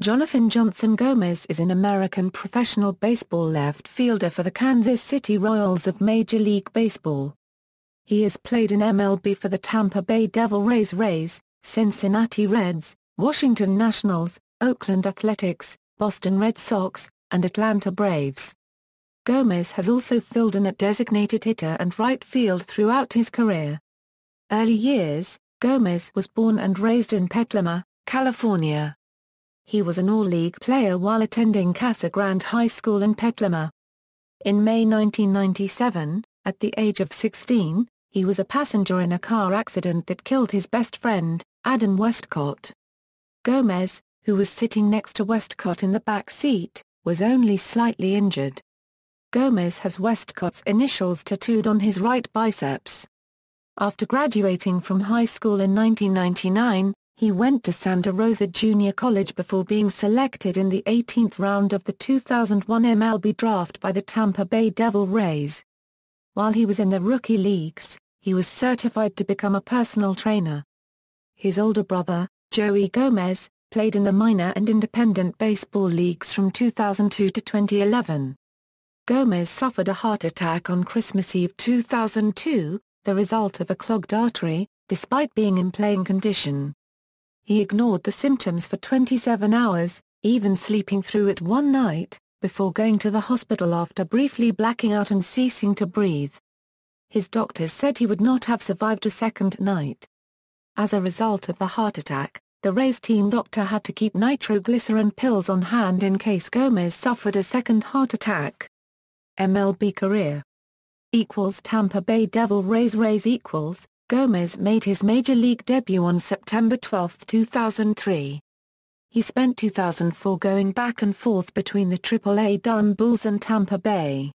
Johnson Gomes is an American professional baseball left fielder for the Kansas City Royals of Major League Baseball. He has played in MLB for the Tampa Bay Devil Rays, Cincinnati Reds, Washington Nationals, Oakland Athletics, Boston Red Sox, and Atlanta Braves. Gomes has also filled in at designated hitter and right field throughout his career. Early years: Gomes was born and raised in Petaluma, California. He was an all-league player while attending Casa Grande High School in Petaluma. In May 1997, at the age of 16, he was a passenger in a car accident that killed his best friend, Adam Westcott. Gomes, who was sitting next to Westcott in the back seat, was only slightly injured. Gomes has Westcott's initials tattooed on his right biceps. After graduating from high school in 1999, he went to Santa Rosa Junior College before being selected in the 18th round of the 2001 MLB draft by the Tampa Bay Devil Rays. While he was in the rookie leagues, he was certified to become a personal trainer. His older brother, Jonny Gomes, played in the minor and independent baseball leagues from 2002 to 2011. Gomes suffered a heart attack on Christmas Eve 2002, the result of a clogged artery, despite being in playing condition. He ignored the symptoms for 27 hours, even sleeping through it one night, before going to the hospital after briefly blacking out and ceasing to breathe. His doctors said he would not have survived a second night. As a result of the heart attack, the Rays team doctor had to keep nitroglycerin pills on hand in case Gomes suffered a second heart attack. MLB career Tampa Bay Devil Rays Gomes made his major league debut on September 12, 2003. He spent 2004 going back and forth between the Triple-A Durham Bulls and Tampa Bay.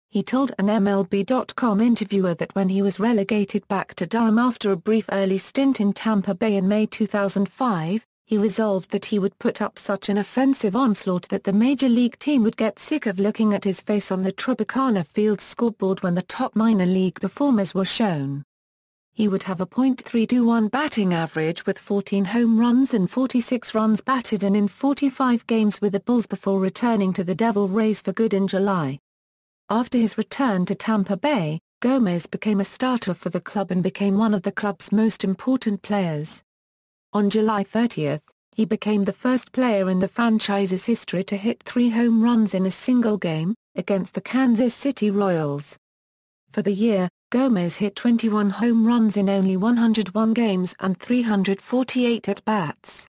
He told an MLB.com interviewer that when he was relegated back to Durham after a brief early stint in Tampa Bay in May 2005, he resolved that he would put up such an offensive onslaught that the major league team would get sick of looking at his face on the Tropicana Field scoreboard when the top minor league performers were shown. He would have a .321 batting average with 14 home runs and 46 runs batted in 45 games with the Bulls before returning to the Devil Rays for good in July. After his return to Tampa Bay, Gomes became a starter for the club and became one of the club's most important players. On July 30, he became the first player in the franchise's history to hit 3 home runs in a single game, against the Kansas City Royals. For the year, Gomes hit 21 home runs in only 101 games and 348 at-bats.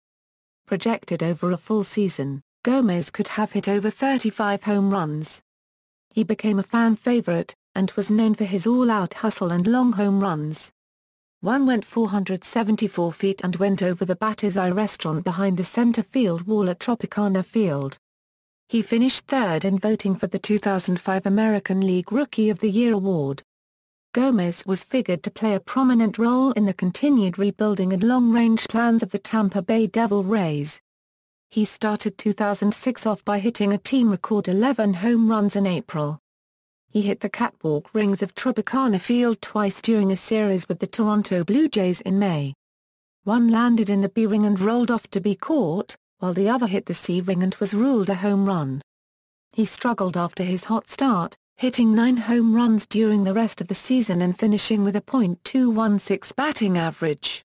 Projected over a full season, Gomes could have hit over 35 home runs. He became a fan favorite, and was known for his all-out hustle and long home runs. One went 474 feet and went over the Batter's Eye restaurant behind the center field wall at Tropicana Field. He finished third in voting for the 2005 American League Rookie of the Year award. Gomes was figured to play a prominent role in the continued rebuilding and long-range plans of the Tampa Bay Devil Rays. He started 2006 off by hitting a team-record 11 home runs in April. He hit the catwalk rings of Tropicana Field twice during a series with the Toronto Blue Jays in May. One landed in the B ring and rolled off to be caught, while the other hit the C ring and was ruled a home run. He struggled after his hot start, hitting 9 home runs during the rest of the season and finishing with a .216 batting average.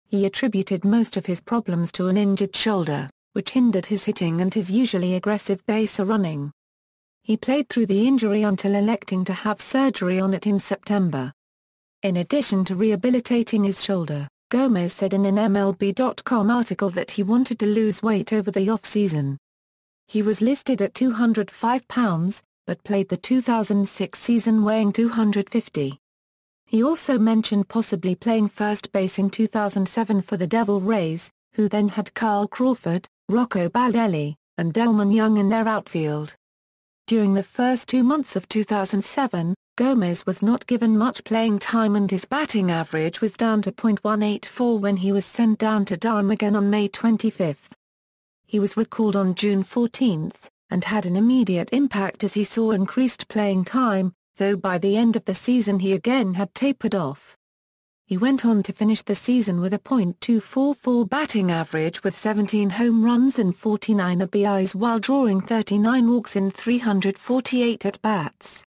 He attributed most of his problems to an injured shoulder, which hindered his hitting and his usually aggressive base running. He played through the injury until electing to have surgery on it in September. In addition to rehabilitating his shoulder, Gomes said in an MLB.com article that he wanted to lose weight over the off-season. He was listed at 205 pounds, but played the 2006 season weighing 250. He also mentioned possibly playing first base in 2007 for the Devil Rays, who then had Carl Crawford, Rocco Baldelli, and Delmon Young in their outfield. During the first 2 months of 2007, Gomes was not given much playing time and his batting average was down to .184 when he was sent down to Durham again on May 25. He was recalled on June 14, and had an immediate impact as he saw increased playing time, though by the end of the season he again had tapered off. He went on to finish the season with a .244 batting average with 17 home runs and 49 RBIs while drawing 39 walks in 348 at-bats.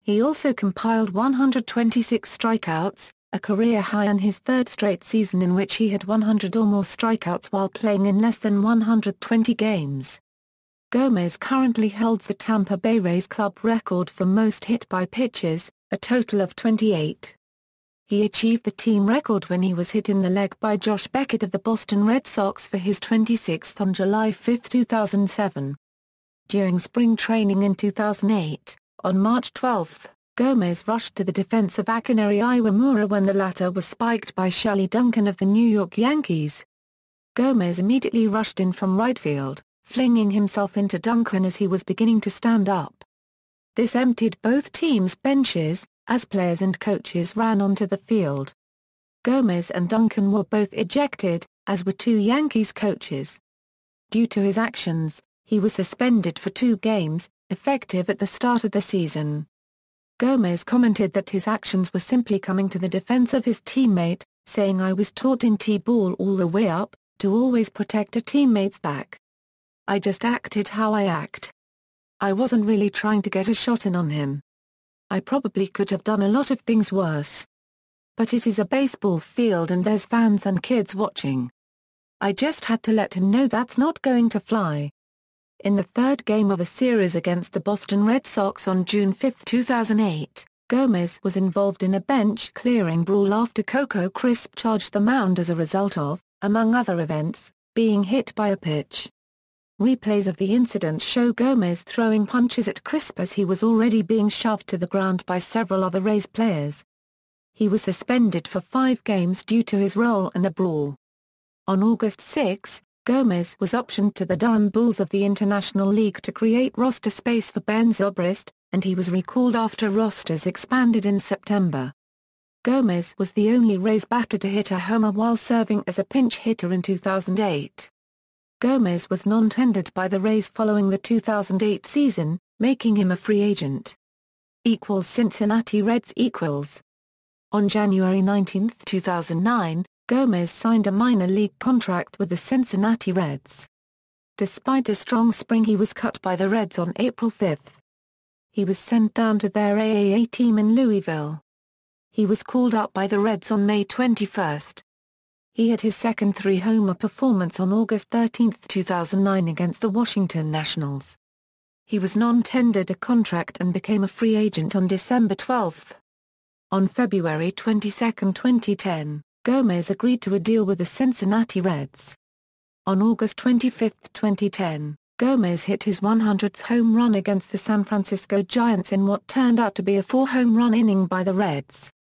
He also compiled 126 strikeouts, a career high in his third straight season in which he had 100 or more strikeouts while playing in less than 120 games. Gomes currently holds the Tampa Bay Rays club record for most hit by pitchers, a total of 28. He achieved the team record when he was hit in the leg by Josh Beckett of the Boston Red Sox for his 26th on July 5, 2007. During spring training in 2008, on March 12, Gomes rushed to the defense of Akinari Iwamura when the latter was spiked by Shirley Duncan of the New York Yankees. Gomes immediately rushed in from right field, flinging himself into Duncan as he was beginning to stand up. This emptied both teams' benches, as players and coaches ran onto the field. Gomes and Duncan were both ejected, as were two Yankees coaches. Due to his actions, he was suspended for 2 games, effective at the start of the season. Gomes commented that his actions were simply coming to the defense of his teammate, saying, "I was taught in T-ball all the way up, to always protect a teammate's back. I just acted how I act. I wasn't really trying to get a shot in on him. I probably could have done a lot of things worse. But it is a baseball field and there's fans and kids watching. I just had to let him know that's not going to fly." In the third game of a series against the Boston Red Sox on June 5, 2008, Gomes was involved in a bench-clearing brawl after Coco Crisp charged the mound as a result of, among other events, being hit by a pitch. Replays of the incident show Gomes throwing punches at Crisp as he was already being shoved to the ground by several other Rays players. He was suspended for 5 games due to his role in the brawl. On August 6, Gomes was optioned to the Durham Bulls of the International League to create roster space for Ben Zobrist, and he was recalled after rosters expanded in September. Gomes was the only Rays batter to hit a homer while serving as a pinch hitter in 2008. Gomes was non-tendered by the Rays following the 2008 season, making him a free agent. Cincinnati Reds =. On January 19, 2009, Gomes signed a minor league contract with the Cincinnati Reds. Despite a strong spring, he was cut by the Reds on April 5. He was sent down to their AAA team in Louisville. He was called up by the Reds on May 21. He had his second 3-homer performance on August 13, 2009 against the Washington Nationals. He was non-tendered a contract and became a free agent on December 12. On February 22, 2010, Gomes agreed to a deal with the Cincinnati Reds. On August 25, 2010, Gomes hit his 100th home run against the San Francisco Giants in what turned out to be a 4-home-run inning by the Reds.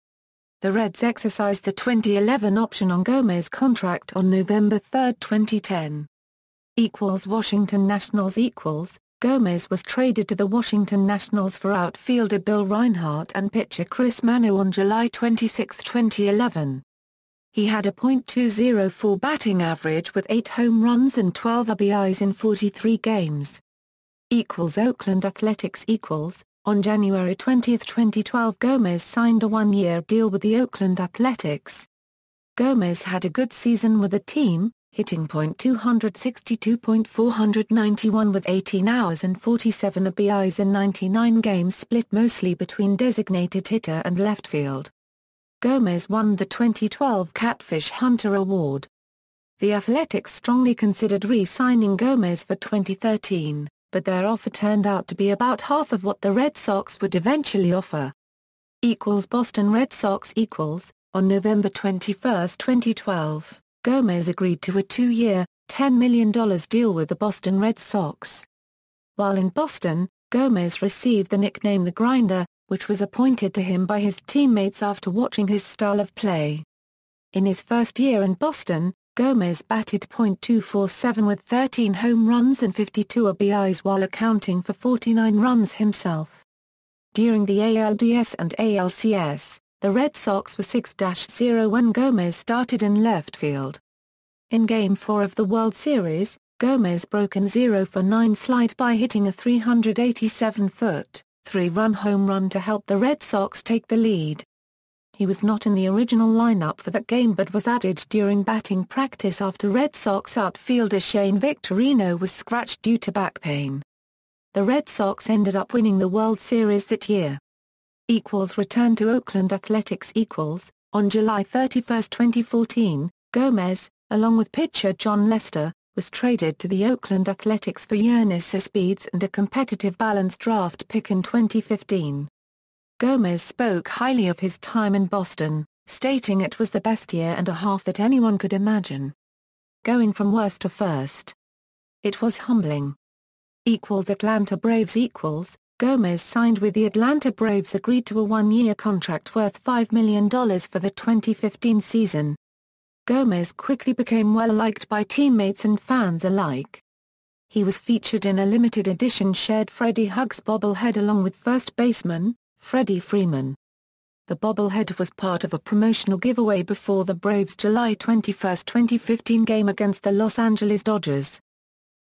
The Reds exercised the 2011 option on Gomes' contract on November 3, 2010. Washington Nationals Gomes was traded to the Washington Nationals for outfielder Bill Reinhart and pitcher Chris Mano on July 26, 2011. He had a .204 batting average with 8 home runs and 12 RBIs in 43 games. Oakland Athletics On January 20, 2012, Gomes signed a 1-year deal with the Oakland Athletics. Gomes had a good season with the team, hitting .262.491 with 18 hours and 47 RBIs in 99 games split mostly between designated hitter and left field. Gomes won the 2012 Catfish Hunter Award. The Athletics strongly considered re-signing Gomes for 2013, but their offer turned out to be about half of what the Red Sox would eventually offer. Boston Red Sox On November 21, 2012, Gomes agreed to a 2-year, $10 million deal with the Boston Red Sox. While in Boston, Gomes received the nickname The Grinder, which was appointed to him by his teammates after watching his style of play. In his first year in Boston, Gomes batted .247 with 13 home runs and 52 RBIs while accounting for 49 runs himself. During the ALDS and ALCS, the Red Sox were 6-0 when Gomes started in left field. In Game 4 of the World Series, Gomes broke an 0-for-9 slide by hitting a 387-foot, 3-run home run to help the Red Sox take the lead. He was not in the original lineup for that game but was added during batting practice after Red Sox outfielder Shane Victorino was scratched due to back pain. The Red Sox ended up winning the World Series that year. Returned to Oakland Athletics. On July 31, 2014, Gomes, along with pitcher Jon Lester, was traded to the Oakland Athletics for Yoenis Cespedes and a competitive balanced draft pick in 2015. Gomes spoke highly of his time in Boston, stating it was the best year and a half that anyone could imagine. Going from worst to first. It was humbling. Atlanta Braves. Gomes signed with the Atlanta Braves, agreed to a one-year contract worth $5 million for the 2015 season. Gomes quickly became well-liked by teammates and fans alike. He was featured in a limited edition shared Freddie Hugs bobblehead along with first baseman, Freddie Freeman. The bobblehead was part of a promotional giveaway before the Braves' July 21, 2015 game against the Los Angeles Dodgers.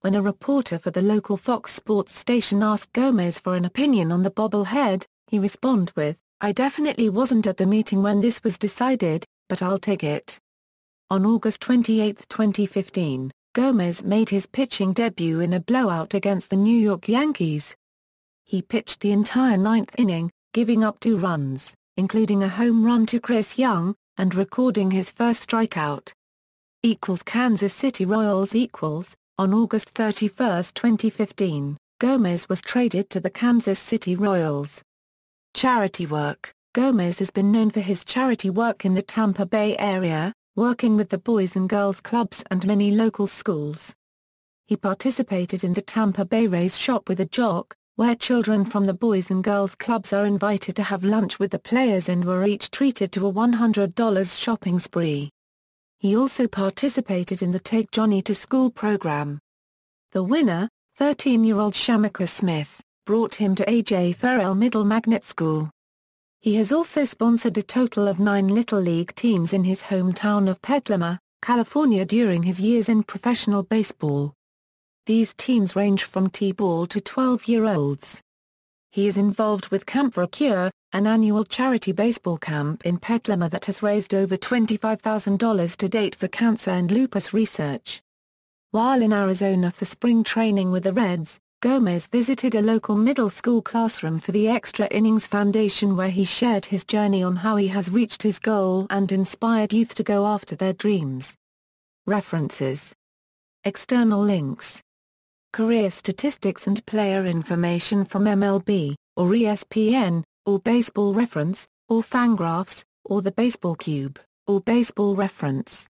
When a reporter for the local Fox Sports station asked Gomes for an opinion on the bobblehead, he responded with, "I definitely wasn't at the meeting when this was decided, but I'll take it." On August 28, 2015, Gomes made his pitching debut in a blowout against the New York Yankees. He pitched the entire ninth inning, giving up 2 runs, including a home run to Chris Young, and recording his first strikeout. Kansas City Royals. On August 31, 2015, Gomes was traded to the Kansas City Royals. Charity work. Gomes has been known for his charity work in the Tampa Bay area, working with the Boys and Girls Clubs and many local schools. He participated in the Tampa Bay Rays Shop with a Jock, where children from the Boys and Girls Clubs are invited to have lunch with the players and were each treated to a $100 shopping spree. He also participated in the Take Johnny to School program. The winner, 13-year-old Shamika Smith, brought him to A.J. Farrell Middle Magnet School. He has also sponsored a total of 9 Little League teams in his hometown of Petaluma, California during his years in professional baseball. These teams range from T-ball to 12-year-olds. He is involved with Camp for a Cure, an annual charity baseball camp in Petaluma that has raised over $25,000 to date for cancer and lupus research. While in Arizona for spring training with the Reds, Gomes visited a local middle school classroom for the Extra Innings Foundation where he shared his journey on how he has reached his goal and inspired youth to go after their dreams. References. External links. Career statistics and player information from MLB, or ESPN, or Baseball Reference, or Fangraphs, or the Baseball Cube, or Baseball Reference.